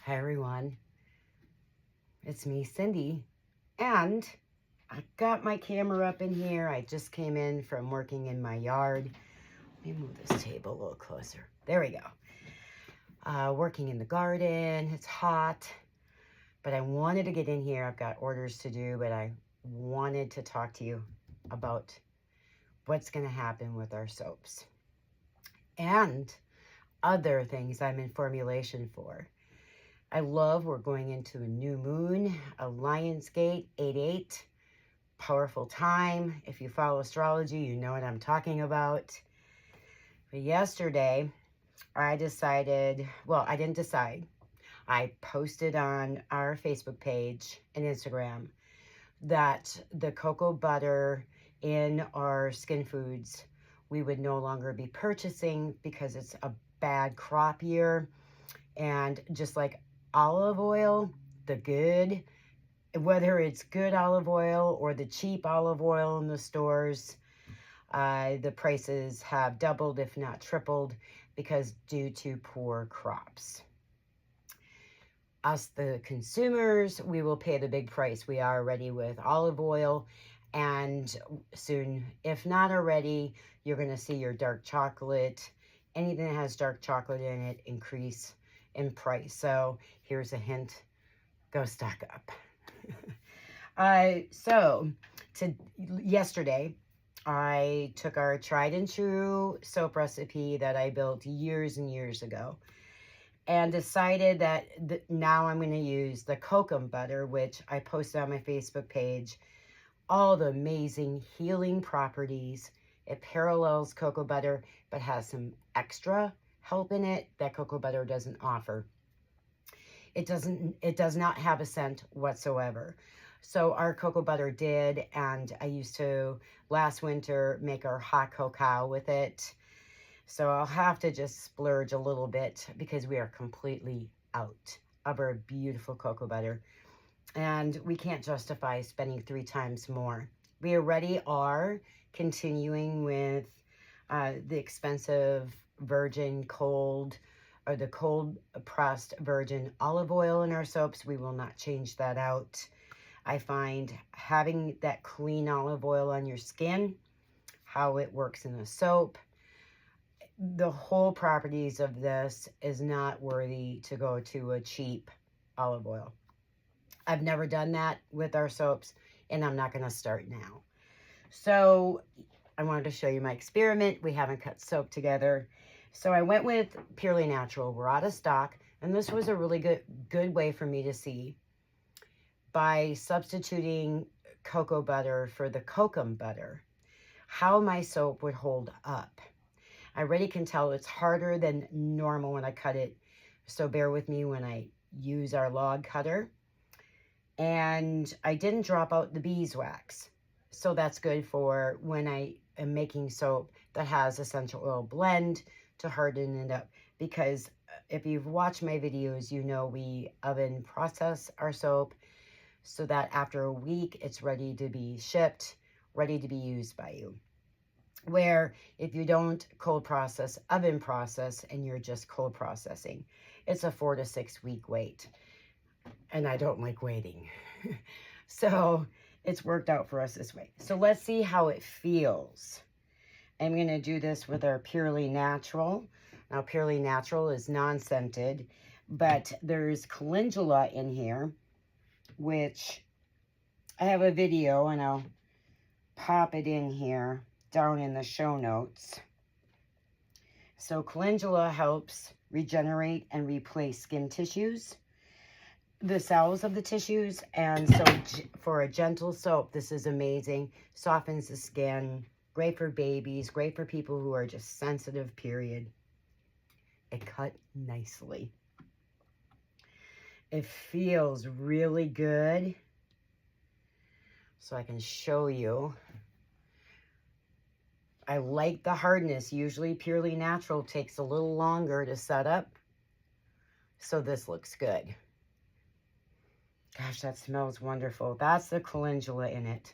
Hi everyone, it's me, Cindy, and I got my camera up in here. I just came in from working in my yard. Let me move this table a little closer. There we go. Working in the garden. It's hot, but I wanted to get in here. I've got orders to do, but I wanted to talk to you about what's going to happen with our soaps and other things I'm in formulation for. I love we're going into a new moon, a Lion's Gate 8-8, powerful time. If you follow astrology, you know what I'm talking about. But yesterday, I decided, well, I didn't decide. I posted on our Facebook page and Instagram that the cocoa butter in our skin foods, we would no longer be purchasing because it's a bad crop year. And just like olive oil, the good, whether it's good olive oil or the cheap olive oil in the stores, the prices have doubled, if not tripled, because due to poor crops. Us, the consumers, we will pay the big price. We are already with olive oil, and soon, if not already, you're going to see your dark chocolate, anything that has dark chocolate in it, increase in price. So here's a hint, go stock up. Yesterday, I took our tried and true soap recipe that I built years and years ago and decided that now I'm going to use the Kokum Butter, which I posted on my Facebook page. All the amazing healing properties. It parallels cocoa butter, but has some extra help in it that cocoa butter doesn't offer. It does not have a scent whatsoever. So our cocoa butter did, and I used to last winter make our hot cocoa with it. So I'll have to just splurge a little bit because we are completely out of our beautiful cocoa butter. And we can't justify spending 3 times more. We already are continuing with the expensive virgin cold or the cold pressed virgin olive oil in our soaps. We will not change that out. I find having that clean olive oil on your skin, how it works in a soap, the whole properties of this is not worthy to go to a cheap olive oil. I've never done that with our soaps, and I'm not going to start now. So I wanted to show you my experiment. We haven't cut soap together. So I went with Purely Natural. We're out of stock, and this was a really good way for me to see by substituting cocoa butter for the Kokum Butter, how my soap would hold up. I already can tell it's harder than normal when I cut it, so bear with me when I use our log cutter. And I didn't drop out the beeswax, so that's good for when I am making soap that has essential oil blend to harden it up. Because if you've watched my videos, you know we oven process our soap so that after a week it's ready to be shipped, ready to be used by you. Where if you don't cold process, oven process, and you're just cold processing, it's a 4 to 6 week wait. And I don't like waiting. So it's worked out for us this way. So let's see how it feels. I'm going to do this with our Purely Natural. Now, Purely Natural is non-scented, but there's calendula in here, which I have a video, and I'll pop it in here down in the show notes. So calendula helps regenerate and replace skin tissues, the cells of the tissues, and so for a gentle soap, this is amazing. Softens the skin, great for babies, great for people who are just sensitive, period. It cut nicely. It feels really good. So I can show you. I like the hardness. Usually Purely Natural takes a little longer to set up. So this looks good. Gosh, that smells wonderful. That's the calendula in it.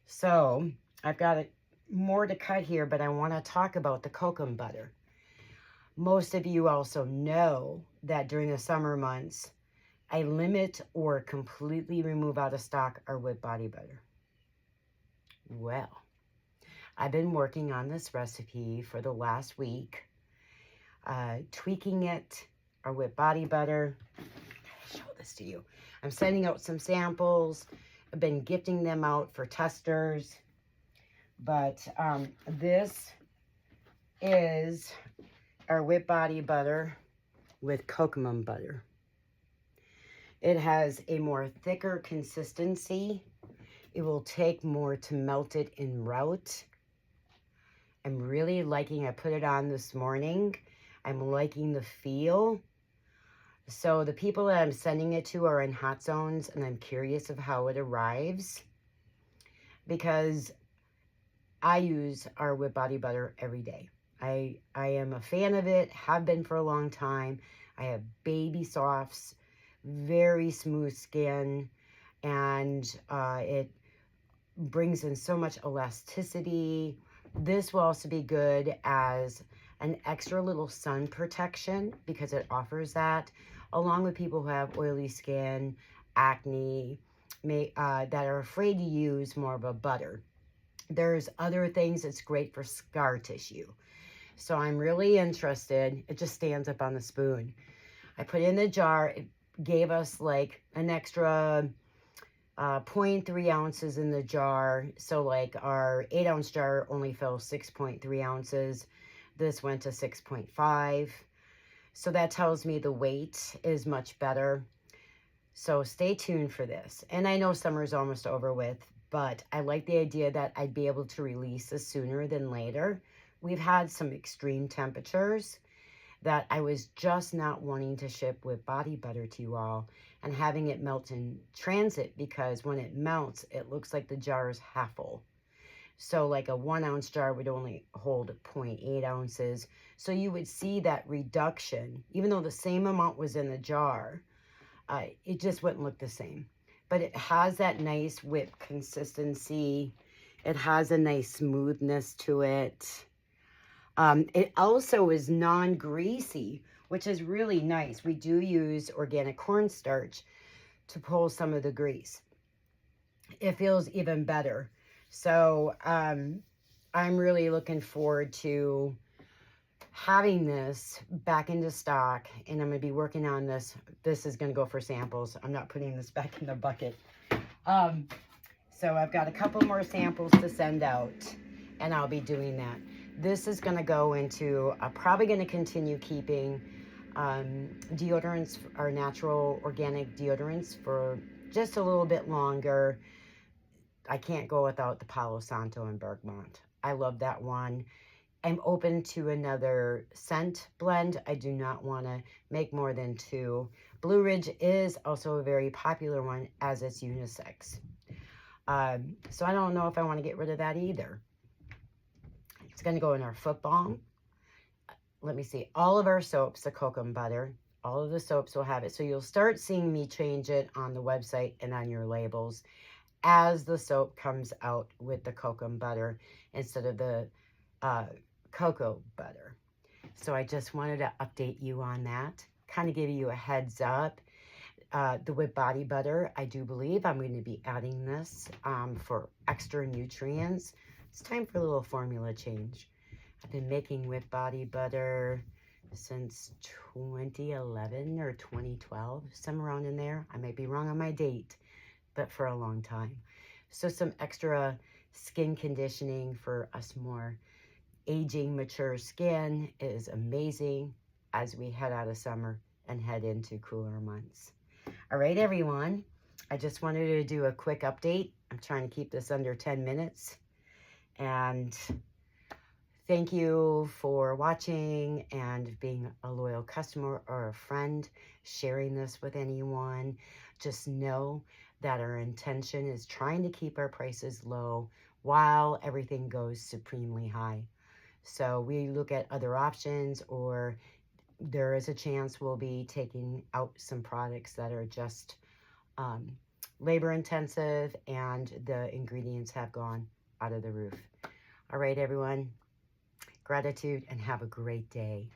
So I've got more to cut here, but I want to talk about the Kokum Butter. Most of you also know that during the summer months, I limit or completely remove out of stock our whipped body butter. Well, I've been working on this recipe for the last week, tweaking it, our whipped body butter. I'll show this to you. I'm sending out some samples. I've been gifting them out for testers. But this is our whipped body butter with kokum butter. It has a more thicker consistency. It will take more to melt it en route. I'm really liking, I put it on this morning. I'm liking the feel. So the people that I'm sending it to are in hot zones, and I'm curious of how it arrives, because I use our whipped body butter every day. I am a fan of it, have been for a long time. I have baby softs, very smooth skin, and it brings in so much elasticity. This will also be good as an extra little sun protection because it offers that, along with people who have oily skin, acne, that are afraid to use more of a butter. There's other things that's great for scar tissue. So I'm really interested. It just stands up on the spoon. I put it in the jar. It gave us like an extra 0.3 ounces in the jar. So like our 8-ounce jar only fills 6.3 ounces. This went to 6.5. So that tells me the weight is much better. So stay tuned for this. And I know summer's almost over with, but I like the idea that I'd be able to release this sooner than later. We've had some extreme temperatures that I was just not wanting to ship with body butter to you all and having it melt in transit, because when it melts, it looks like the jar is half full. So like a 1-ounce jar would only hold 0.8 ounces. So you would see that reduction, even though the same amount was in the jar, it just wouldn't look the same. But it has that nice whip consistency. It has a nice smoothness to it. It also is non-greasy, which is really nice. We do use organic cornstarch to pull some of the grease. It feels even better. So I'm really looking forward to having this back into stock, and I'm going to be working on this. This is going to go for samples. I'm not putting this back in the bucket. So I've got a couple more samples to send out, and I'll be doing that. This is going to go into, I'm probably going to continue keeping deodorants, our natural organic deodorants, for just a little bit longer. I can't go without the Palo Santo and Bergamot. I love that one. I'm open to another scent blend. I do not want to make more than 2. Blue Ridge is also a very popular one, as it's unisex. So I don't know if I want to get rid of that either. It's going to go in our foot balm. Let me see. All of our soaps, the kokum butter, all of the soaps will have it. So you'll start seeing me change it on the website and on your labels as the soap comes out with the kokum butter instead of the cocoa butter. So I just wanted to update you on that, kind of give you a heads up. The whipped body butter, I do believe I'm going to be adding this for extra nutrients. It's time for a little formula change. I've been making whipped body butter since 2011 or 2012, somewhere around in there. I might be wrong on my date, but for a long time. So some extra skin conditioning for us more aging, mature skin is amazing as we head out of summer and head into cooler months. All right, everyone. I just wanted to do a quick update. I'm trying to keep this under 10 minutes. And thank you for watching and being a loyal customer or a friend, sharing this with anyone. Just know that our intention is trying to keep our prices low while everything goes supremely high. So we look at other options, or there is a chance we'll be taking out some products that are just labor intensive and the ingredients have gone out of the roof. All right, everyone. Gratitude and have a great day.